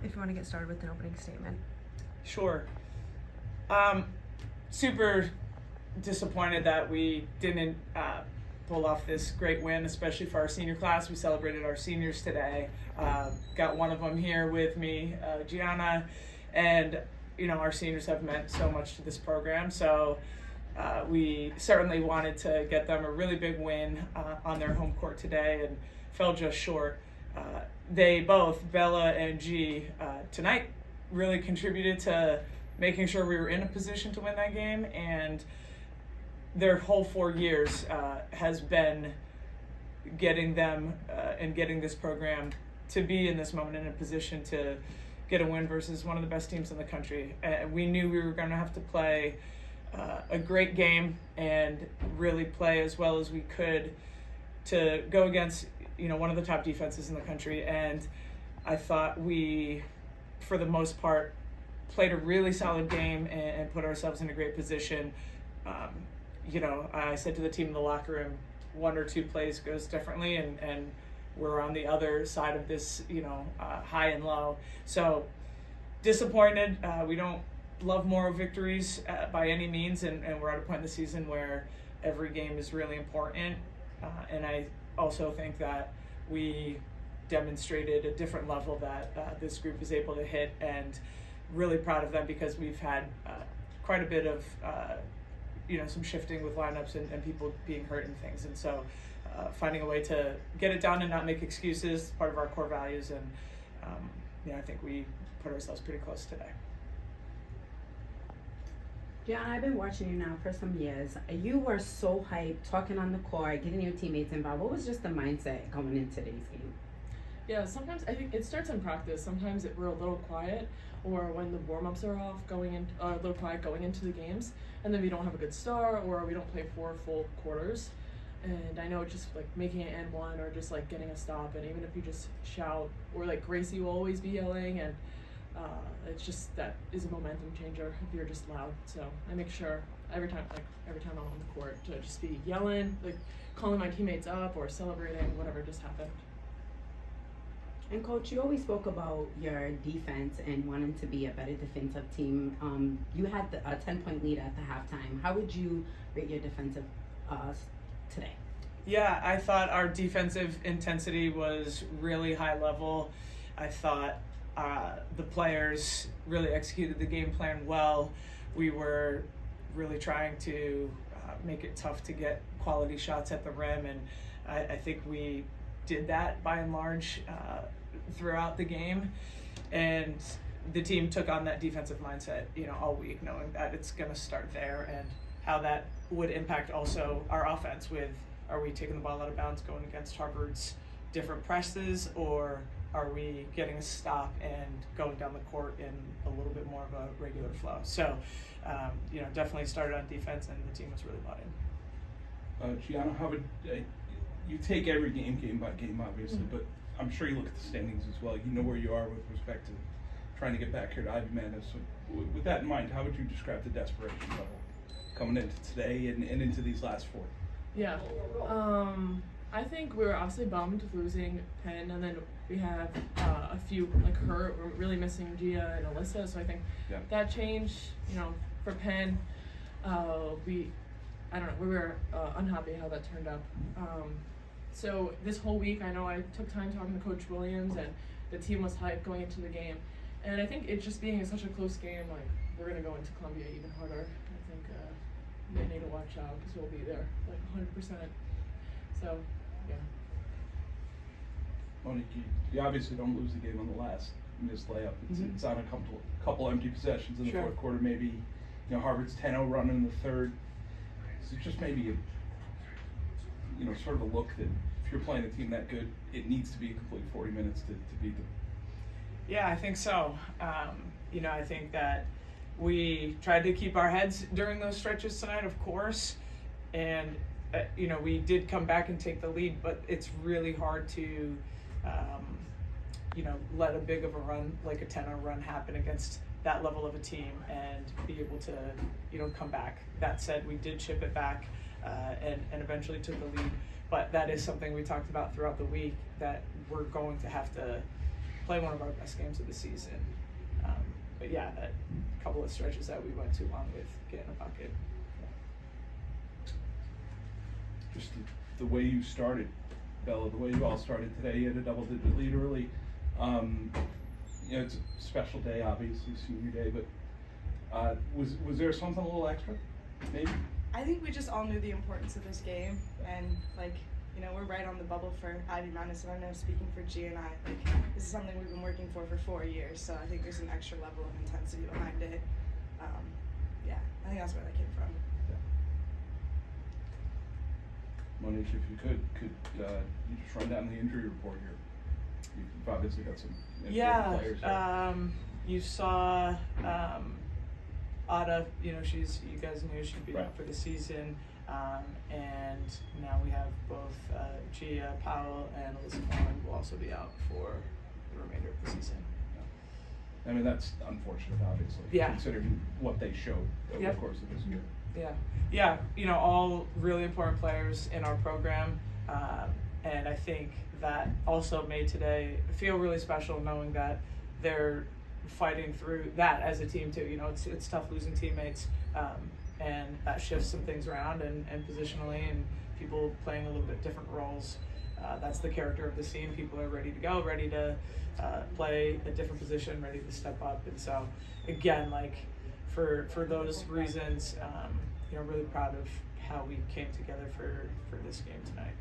if you want to get started with an opening statement. Sure. Super disappointed that we didn't pull off this great win, especially for our senior class. We celebrated our seniors today. Got one of them here with me, Gianna, and our seniors have meant so much to this program. So we certainly wanted to get them a really big win on their home court today, and fell just short. They both, Bella and G, tonight really contributed to making sure we were in a position to win that game, and their whole 4 years has been getting them and getting this program to be in this moment in a position to get a win versus one of the best teams in the country. We knew we were going to have to play a great game and really play as well as we could to go against one of the top defenses in the country, and I thought we, for the most part, played a really solid game and put ourselves in a great position. I said to the team in the locker room, 1 or 2 plays goes differently, and we're on the other side of this, high and low. So disappointed. We don't love moral victories by any means, and we're at a point in the season where every game is really important. And I also think that we demonstrated a different level that this group is able to hit, and really proud of them because we've had quite a bit of some shifting with lineups and people being hurt and things, and so finding a way to get it done and not make excuses is part of our core values, and I think we put ourselves pretty close today. Gianna, I've been watching you now for some years. You were so hyped, talking on the court, getting your teammates involved. What was just the mindset going into today's game? Yeah, sometimes I think it starts in practice. Sometimes we're a little quiet, or when the warm-ups are off, a little quiet going into the games, and then we don't have a good start, or we don't play 4 full quarters. And I know just like making it N1 or just like getting a stop, and even if you just shout, or like Gracie will always be yelling, and it's just, that is a momentum changer if you're just loud. So I make sure every time I'm on the court to just be yelling, like calling my teammates up or celebrating whatever just happened. And Coach, you always spoke about your defense and wanting to be a better defensive team. You had a 10-point lead at the halftime. How would you rate your defensive today? Yeah, I thought our defensive intensity was really high level. I thought the players really executed the game plan well. We were really trying to make it tough to get quality shots at the rim, and I think we did that by and large throughout the game. And the team took on that defensive mindset, all week, knowing that it's going to start there, and how that would impact also our offense with, are we taking the ball out of bounds going against Harvard's different presses, or are we getting a stop and going down the court in a little bit more of a regular flow? So, definitely started on defense, and the team was really bought in. Gianna, how would you take every game by game, obviously, but I'm sure you look at the standings as well. You know where you are with respect to trying to get back here to Ivy Madness. So with that in mind, how would you describe the desperation level coming into today and into these last 4? Yeah, I think we were obviously bummed losing Penn, and then we have a few like hurt. We're really missing Gia and Alyssa, so I think that changed. For Penn, we were unhappy how that turned up. So this whole week, I know I took time talking to Coach Williams, and the team was hyped going into the game. And I think it just being such a close game, like, we're going to go into Columbia even harder. I think they need to watch out because we'll be there, like, 100%. So, yeah. Monique, you obviously don't lose the game on the last missed layup. It's on a couple empty possessions in the fourth quarter, maybe. Harvard's 10-0 run in the third. So just maybe sort of a look that if you're playing a team that good, it needs to be a complete 40 minutes to beat them. Yeah, I think so. I think that we tried to keep our heads during those stretches tonight, of course, and we did come back and take the lead, but it's really hard to let a big of a run, like a 10-0 run, happen against that level of a team and be able to come back. That said, we did chip it back and eventually took the lead, but that is something we talked about throughout the week, that we're going to have to play one of our best games of the season. But yeah, that couple of stretches that we went too long with getting a bucket. Just the way you started, Bella, the way you all started today, you had a double-digit lead early. It's a special day, obviously, senior day, but was there something a little extra, maybe? I think we just all knew the importance of this game, and we're right on the bubble for Ivy Madness, and I know speaking for G and I, this is something we've been working for 4 years, so I think there's an extra level of intensity behind it. I think that's where that came from. Monique, if you could you just run down the injury report here? You've obviously got some players here. You saw Ada, you guys knew she'd be out for the season, and now we have both Gia Powell and Alyssa Moreland will also be out for the remainder of the season. I mean, that's unfortunate, obviously, considering what they showed over the course of this year. Yeah, all really important players in our program, and I think that also made today feel really special, knowing that they're fighting through that as a team too. It's tough losing teammates, and that shifts some things around and positionally, and people playing a little bit different roles. That's the character of this team. People are ready to go, ready to play a different position, ready to step up. And so, again, for those reasons, really proud of how we came together for this game tonight.